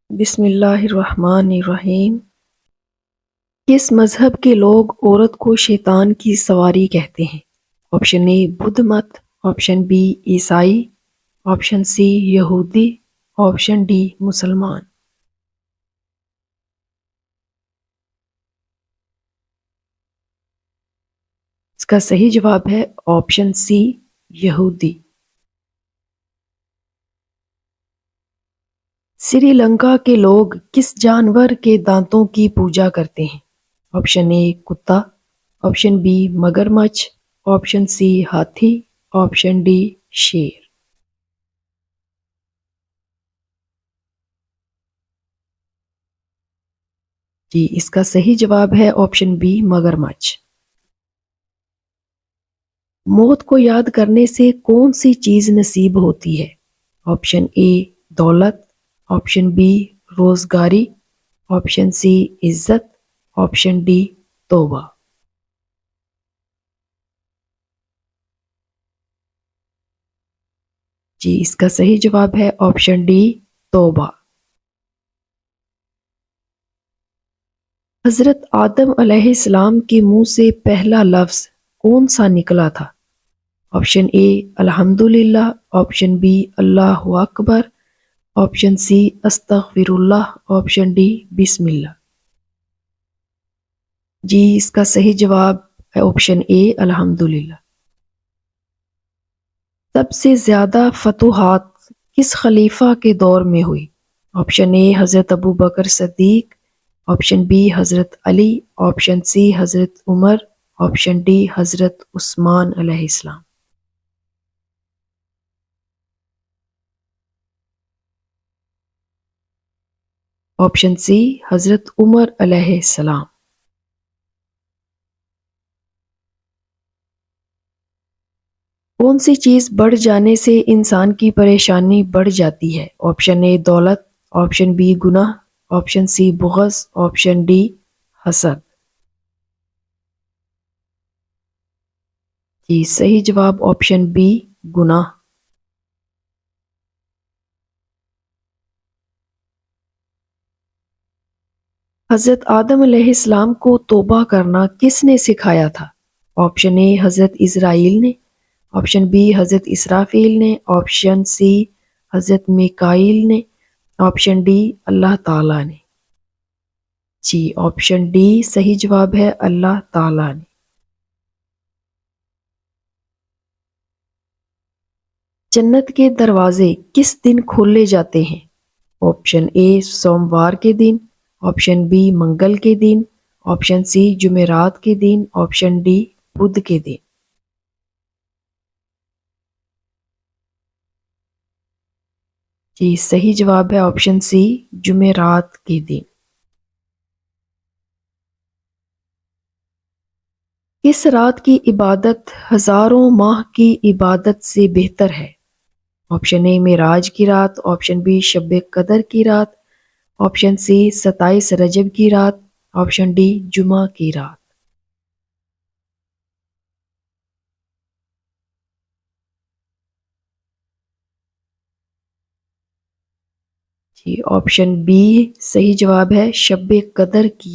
بسم اللہ الرحمن الرحیم۔ کس مذہب کے لوگ عورت کو شیطان کی سواری کہتے ہیں؟ آپشن اے بدھ مت، آپشن بی عیسائی، آپشن سی یہودی، آپشن ڈی مسلمان۔ اس کا صحیح جواب ہے آپشن سی یہودی۔ سری لنکا کے لوگ کس جانور کے دانتوں کی پوجا کرتے ہیں؟ آپشن اے کتا، آپشن بی مگرمچھ، آپشن سی ہاتھی، آپشن ڈی شیر۔ جی اس کا صحیح جواب ہے آپشن بی مگرمچھ۔ موت کو یاد کرنے سے کون سی چیز نصیب ہوتی ہے؟ آپشن اے دولت، آپشن بی روزگاری، آپشن سی عزت، آپشن ڈی توبہ۔ جی اس کا صحیح جواب ہے آپشن ڈی توبہ۔ حضرت آدم علیہ السلام کے منہ سے پہلا لفظ کون سا نکلا تھا؟ آپشن اے الحمدللہ، آپشن بی اللہ اکبر، آپشن سی استغفر اللہ، آپشن ڈی بسم اللہ۔ جی اس کا صحیح جواب ہے آپشن اے الحمدللہ۔ سب سے زیادہ فتوحات کس خلیفہ کے دور میں ہوئی؟ آپشن اے حضرت ابو بکر صدیق، آپشن بی حضرت علی، آپشن سی حضرت عمر، آپشن ڈی حضرت عثمان علیہ السلام۔ آپشن سی حضرت عمر علیہ السلام۔ کون سی چیز بڑھ جانے سے انسان کی پریشانی بڑھ جاتی ہے؟ آپشن اے دولت، آپشن بی گناہ، آپشن سی بغض، آپشن ڈی حسد۔ جی صحیح جواب آپشن بی گناہ۔ حضرت آدم علیہ السلام کو توبہ کرنا کس نے سکھایا تھا؟ آپشن اے حضرت اسرائیل نے، آپشن بی حضرت اسرافیل نے، آپشن سی حضرت میکائیل نے، آپشن ڈی اللہ تعالیٰ نے۔ جی آپشن ڈی صحیح جواب ہے اللہ تعالیٰ نے۔ جنت کے دروازے کس دن کھولے جاتے ہیں؟ آپشن اے سوموار کے دن، آپشن بی منگل کے دن، آپشن سی جمعرات کے دن، آپشن ڈی بدھ کے دن۔ جی صحیح جواب ہے آپشن سی جمعرات کے دن۔ کس رات کی عبادت ہزاروں ماہ کی عبادت سے بہتر ہے؟ آپشن اے معراج کی رات، آپشن بی شب قدر کی رات، آپشن سی 27 رجب کی رات، آپشن ڈی جمعہ کی رات۔ جی آپشن بی صحیح جواب ہے شب قدر کی